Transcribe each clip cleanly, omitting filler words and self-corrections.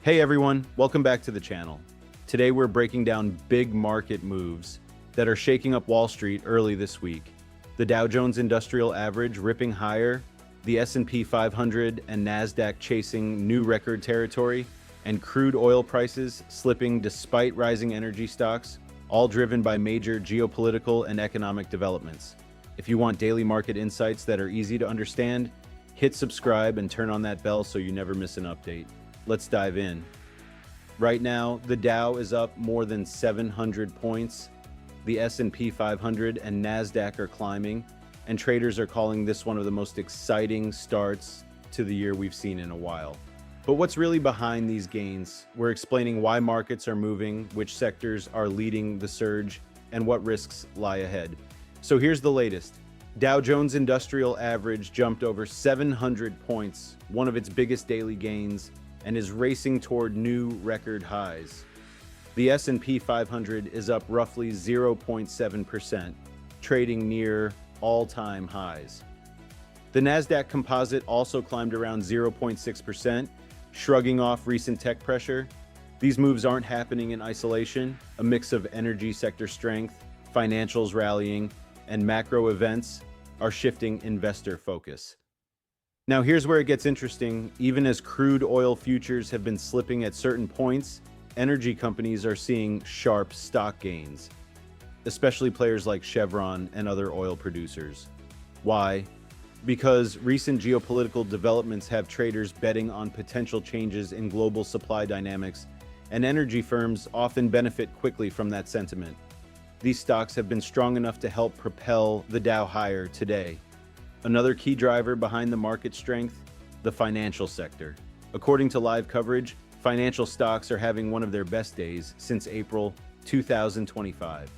Hey everyone, welcome back to the channel. Today we're breaking down big market moves that are shaking up Wall Street early this week. The Dow Jones Industrial Average ripping higher, the S&P 500 and Nasdaq chasing new record territory, and crude oil prices slipping despite rising energy stocks, all driven by major geopolitical and economic developments. If you want daily market insights that are easy to understand, hit subscribe and turn on that bell so you never miss an update. Let's dive in. Right now, the Dow is up more than 700 points. The S&P 500 and Nasdaq are climbing, and traders are calling this one of the most exciting starts to the year we've seen in a while. But what's really behind these gains? We're explaining why markets are moving, which sectors are leading the surge, and what risks lie ahead. So here's the latest. Dow Jones Industrial Average jumped over 700 points, one of its biggest daily gains, and is racing toward new record highs. The S&P 500 is up roughly 0.7%, trading near all-time highs. The Nasdaq Composite also climbed around 0.6%, shrugging off recent tech pressure. These moves aren't happening in isolation. A mix of energy sector strength, financials rallying, and macro events are shifting investor focus. Now here's where it gets interesting. Even as crude oil futures have been slipping at certain points, energy companies are seeing sharp stock gains, especially players like Chevron and other oil producers. Why? Because recent geopolitical developments have traders betting on potential changes in global supply dynamics, and energy firms often benefit quickly from that sentiment. These stocks have been strong enough to help propel the Dow higher today. Another key driver behind the market strength, the financial sector. According to live coverage, financial stocks are having one of their best days since April 2025.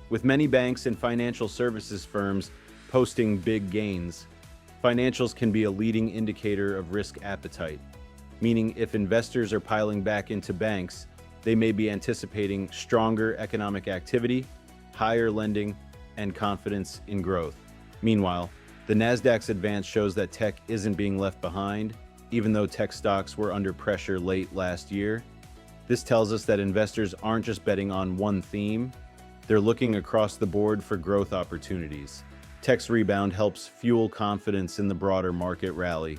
With many banks and financial services firms posting big gains, financials can be a leading indicator of risk appetite, meaning if investors are piling back into banks, they may be anticipating stronger economic activity, higher lending, and confidence in growth. Meanwhile, the Nasdaq's advance shows that tech isn't being left behind, even though tech stocks were under pressure late last year. This tells us that investors aren't just betting on one theme, they're looking across the board for growth opportunities. Tech's rebound helps fuel confidence in the broader market rally.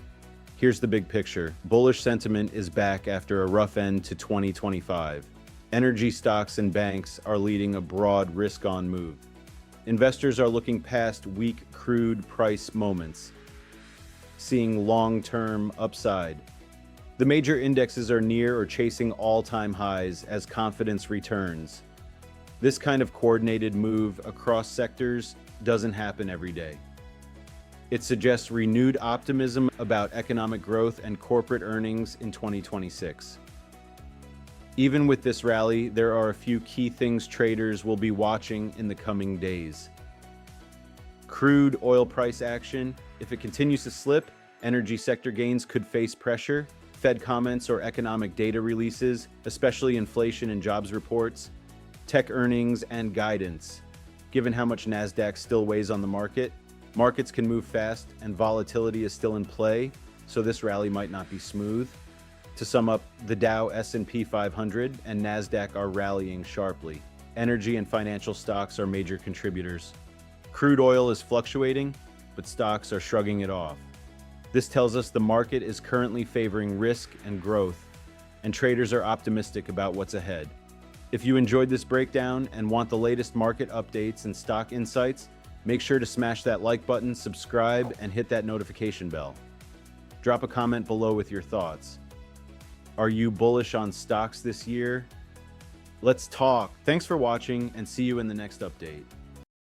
Here's the big picture. Bullish sentiment is back after a rough end to 2025. Energy stocks and banks are leading a broad risk-on move. Investors are looking past weak crude price moments, seeing long-term upside. The major indexes are near or chasing all-time highs as confidence returns. This kind of coordinated move across sectors doesn't happen every day. It suggests renewed optimism about economic growth and corporate earnings in 2026. Even with this rally, there are a few key things traders will be watching in the coming days. Crude oil price action. If it continues to slip, energy sector gains could face pressure. Fed comments or economic data releases, especially inflation and jobs reports. Tech earnings and guidance. Given how much Nasdaq still weighs on the market, markets can move fast and volatility is still in play, so this rally might not be smooth. To sum up, the Dow, S&P 500, and Nasdaq are rallying sharply. Energy and financial stocks are major contributors. Crude oil is fluctuating, but stocks are shrugging it off. This tells us the market is currently favoring risk and growth, and traders are optimistic about what's ahead. If you enjoyed this breakdown and want the latest market updates and stock insights, make sure to smash that like button, subscribe, and hit that notification bell. Drop a comment below with your thoughts. Are you bullish on stocks this year? Let's talk. Thanks for watching and see you in the next update.